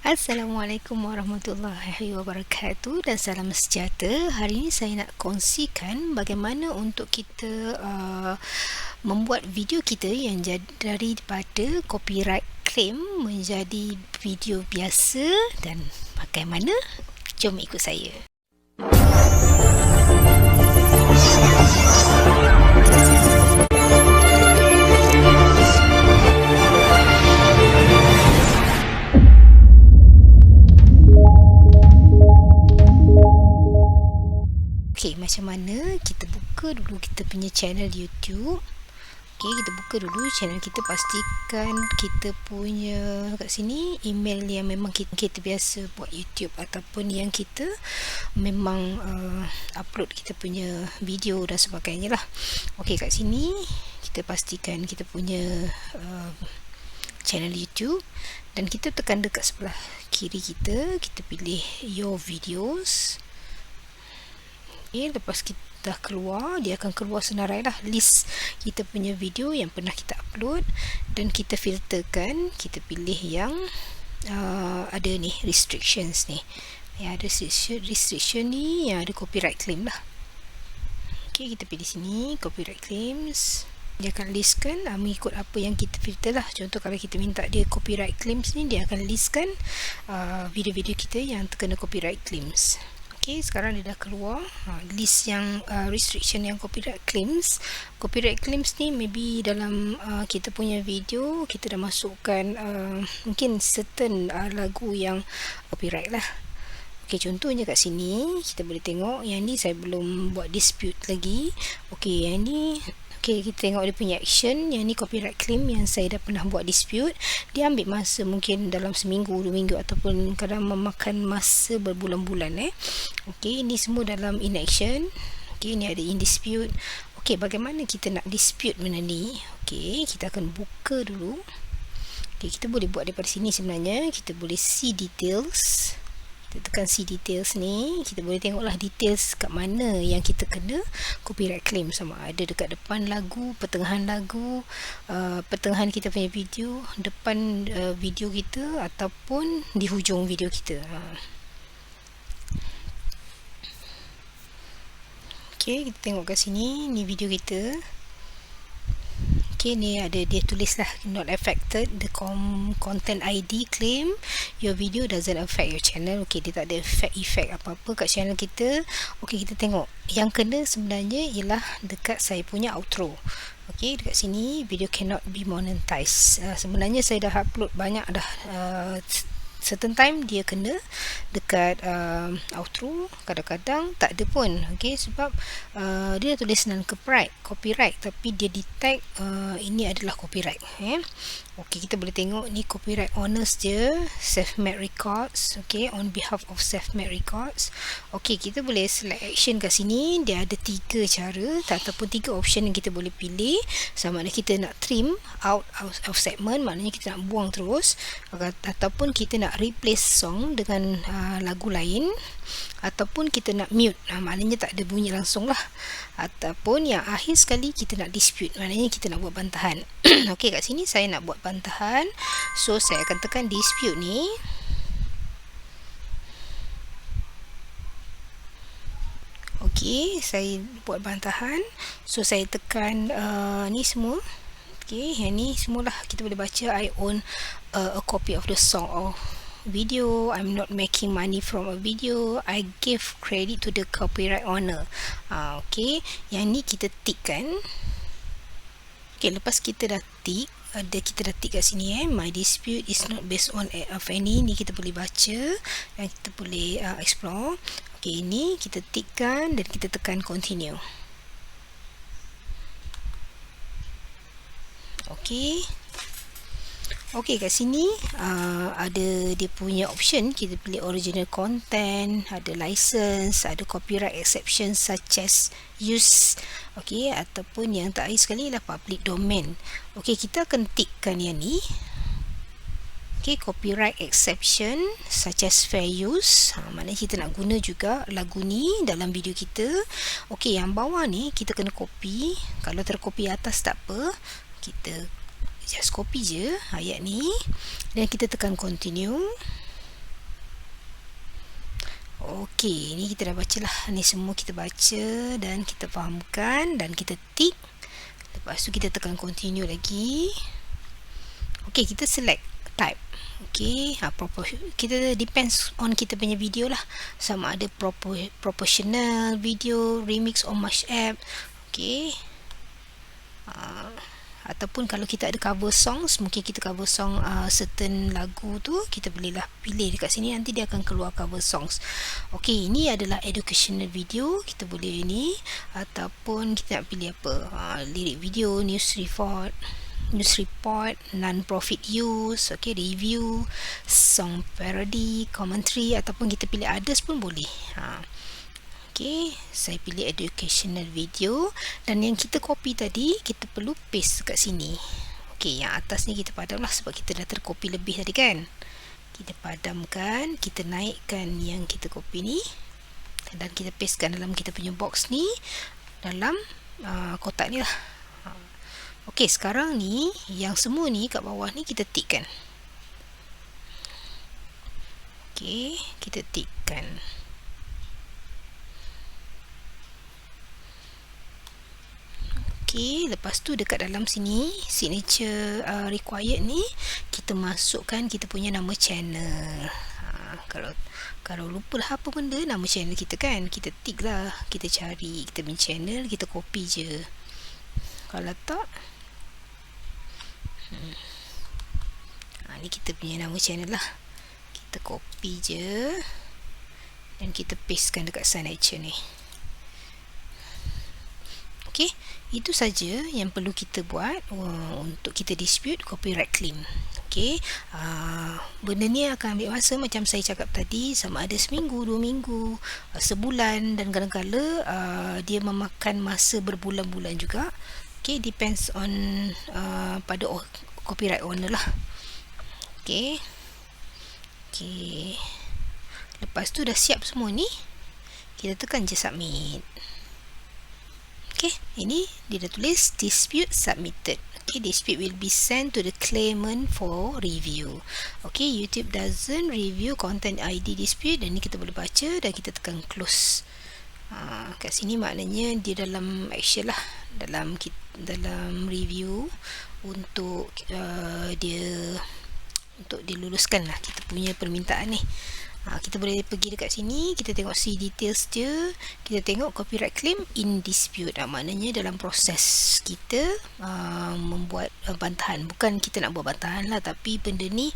Assalamualaikum warahmatullahi wabarakatuh dan salam sejahtera. Hari ini saya nak kongsikan bagaimana untuk kita membuat video kita yang daripada copyright claim menjadi video biasa, dan bagaimana? Jom ikut saya. Okey, macam mana? Kita buka dulu kita punya channel YouTube. Okey, kita buka dulu channel kita, pastikan kita punya kat sini email yang memang kita biasa buat YouTube ataupun yang kita memang upload kita punya video dan sebagainya lah. Okey, kat sini kita pastikan kita punya channel YouTube dan kita tekan dekat sebelah kiri kita pilih your videos. Okay, lepas kita dah keluar, dia akan keluar senarai lah list kita punya video yang pernah kita upload, dan kita filterkan, kita pilih yang ada ni restrictions ni, yang ada restriction ni yang ada copyright claim lah. Okay, kita pilih sini copyright claims, dia akan listkan mengikut apa yang kita filter lah. Contoh kalau kita minta dia copyright claims ni, dia akan listkan video-video kita yang terkena copyright claims. Okay, sekarang dia dah keluar list yang restriction yang copyright claims. Copyright claims ni maybe dalam kita punya video kita dah masukkan mungkin certain lagu yang copyright lah. Okay, contohnya kat sini kita boleh tengok yang ni saya belum buat dispute lagi. Okay, yang ni kita tengok dia punya action. Yang ni copyright claim yang saya dah pernah buat dispute. Dia ambil masa mungkin dalam seminggu, 2 minggu ataupun kadang memakan masa berbulan-bulan. Okey, ini semua dalam in action. Okey, ini ada in dispute. Okey, bagaimana kita nak dispute benda ni? Okey, kita akan buka dulu. Okey, kita boleh buat daripada sini sebenarnya. Kita boleh see details. Kita tekan see details ni, kita boleh tengoklah details kat mana yang kita kena copyright claim, sama ada dekat depan lagu, pertengahan lagu, pertengahan kita punya video, depan video kita ataupun di hujung video kita. Okey, kita tengok kat sini, ni video kita. Okay, ni ada dia tulis lah not affected the content ID claim, your video doesn't affect your channel. Okay, dia tak ada effect apa-apa kat channel kita. Okay, kita tengok yang kena sebenarnya ialah dekat saya punya outro. Okay, dekat sini video cannot be monetized. Sebenarnya saya dah upload banyak dah, certain time dia kena dekat outro, kadang-kadang tak ada pun. Okay, sebab dia tulis non copyright tapi dia detect ini adalah copyright. Okay, kita boleh tengok ni copyright owners je, self-made records. Okay, on behalf of self-made records. Okay, kita boleh select action kat sini. Dia ada 3 cara ataupun 3 option yang kita boleh pilih. Sama ada kita nak trim out of segment, maknanya kita nak buang terus, ataupun kita nak replace song dengan lagu lain, ataupun kita nak mute, maknanya tak ada bunyi langsung lah, ataupun yang akhir sekali kita nak dispute, maknanya kita nak buat bantahan. Okey, kat sini saya nak buat bantahan, so saya akan tekan dispute ni. Okey, saya buat bantahan, so saya tekan ni semua. Okay, yang ni semualah kita boleh baca. I own a copy of the song or video. I'm not making money from a video. I give credit to the copyright owner. Okay, yang ni kita tick kan. Okay, lepas kita dah tick, kita dah tick kat sini my dispute is not based on of any. Ni kita boleh baca dan kita boleh explore. Okay, ini kita tickkan dan kita tekan continue. Okey. Okey, kat sini ada dia punya option. Kita pilih original content, ada license, ada copyright exception such as use, okey, ataupun yang terakhir sekali lah public domain. Okey, kita akan tickkan yang ni. Okey, copyright exception such as fair use. Maknanya kita nak guna juga lagu ni dalam video kita. Okey, yang bawah ni kita kena copy. Kalau tercopy atas tak apa. Kita just copy je ayat ni dan kita tekan continue. Okey, ni kita dah baca lah. Ni semua kita baca dan kita fahamkan dan kita tick. Lepas tu kita tekan continue lagi. Okey, kita select type. Okey, kita depends on kita punya video lah. Sama ada proportional video, remix or mashup. Okey. Ataupun kalau kita ada cover songs, mungkin kita cover song certain lagu tu, kita bolehlah pilih dekat sini, nanti dia akan keluar cover songs. Okey, ini adalah educational video, kita boleh ni. Ataupun kita nak pilih apa, lirik video, news report, non-profit use, okay, review, song parody, commentary, ataupun kita pilih others pun boleh. Okay, saya pilih educational video, dan yang kita copy tadi kita perlu paste kat sini. Okay, yang atas ni kita padam lah sebab kita dah tercopy lebih tadi kan. Kita padamkan, kita naikkan yang kita copy ni dan kita pastekan dalam kita punya box ni, dalam kotak ni lah. Okey, sekarang ni yang semua ni kat bawah ni kita tickkan. Okey, kita tickkan. Okey, lepas tu dekat dalam sini signature required ni kita masukkan kita punya nama channel. Kalau lupa lah apa benda nama channel kita kan, kita tick lah, kita cari kita punya channel, kita copy je. Kalau tak ni kita punya nama channel lah, kita copy je dan kita pastekan dekat signature ni. Okey, itu saja yang perlu kita buat untuk kita dispute copyright claim. Okey, benda ni akan ambil masa macam saya cakap tadi, sama ada seminggu, 2 minggu, sebulan, dan kadang-kadang dia memakan masa berbulan-bulan juga. Okey, depends on pada copyright owner lah. Okey. Okey. Lepas tu dah siap semua ni, kita tekan je submit. Okay, ini dia dah tulis dispute submitted. Okay, dispute will be sent to the claimant for review. Okay, YouTube doesn't review content ID dispute, dan ni kita boleh baca dan kita tekan close. Kat sini maknanya dia dalam action lah, dalam review untuk untuk diluluskan lah kita punya permintaan ni. Kita boleh pergi dekat sini, kita tengok see details dia, kita tengok copyright claim in dispute. Maknanya dalam proses kita membuat bantahan, bukan kita nak buat bantahan lah, tapi benda ni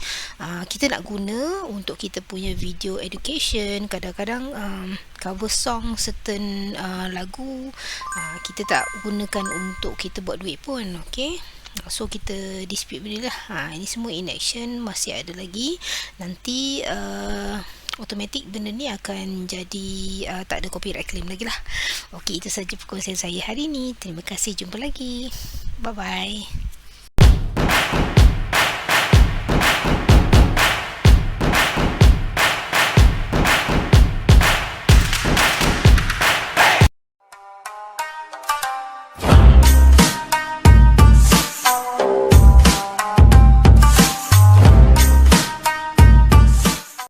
kita nak guna untuk kita punya video education. Kadang-kadang cover song certain lagu kita tak gunakan untuk kita buat duit pun. Okay, so kita dispute benda lah. Ini semua in action, masih ada lagi. Nanti automatic benda ni akan jadi tak ada copyright claim lagi lah. Okey, itu saja perkongsian saya hari ini. Terima kasih, jumpa lagi. Bye bye.